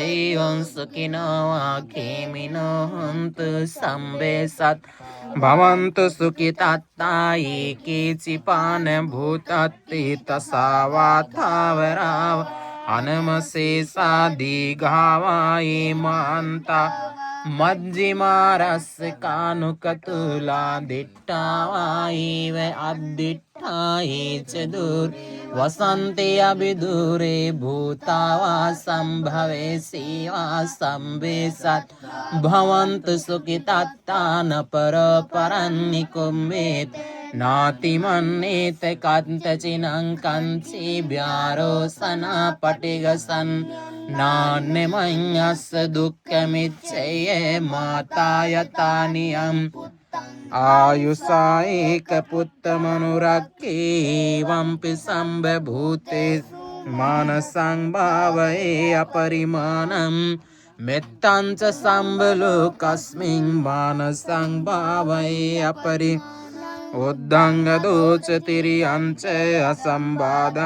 एवं सुखिनो खेमिनो हन्तु सम्बे सत् भवन्तु सुखितात्ता एकेचिपान भूतत्ते तसावाथावराव अनमशेषा दीघावाये मान्ता मज्जिमारस्य कानुकतुला दिट्टावायैव अद्दिट्ठाये च दूर वसन्ते अभिदूरे भूता वा सम्भवे सेवा सम्वेसत् भवन्तु सुखितात्ता न परपरन्निकुम्भेत् नातिमन्येत कन्तचिनं कञ्चि व्यारोसना पटिगसन् नान्यमन्यस्य दुःखमिच्छये माता यतानियम् आयुषा एकपुत्रमनुरक्येवंपि सम्भूते मानसं भावये अपरिमाणम् मित्तं च सम्बलोकस्मिन् मानसं भावये अपरि उद्दङ्गदोच तिर्यं च असम्बाधम्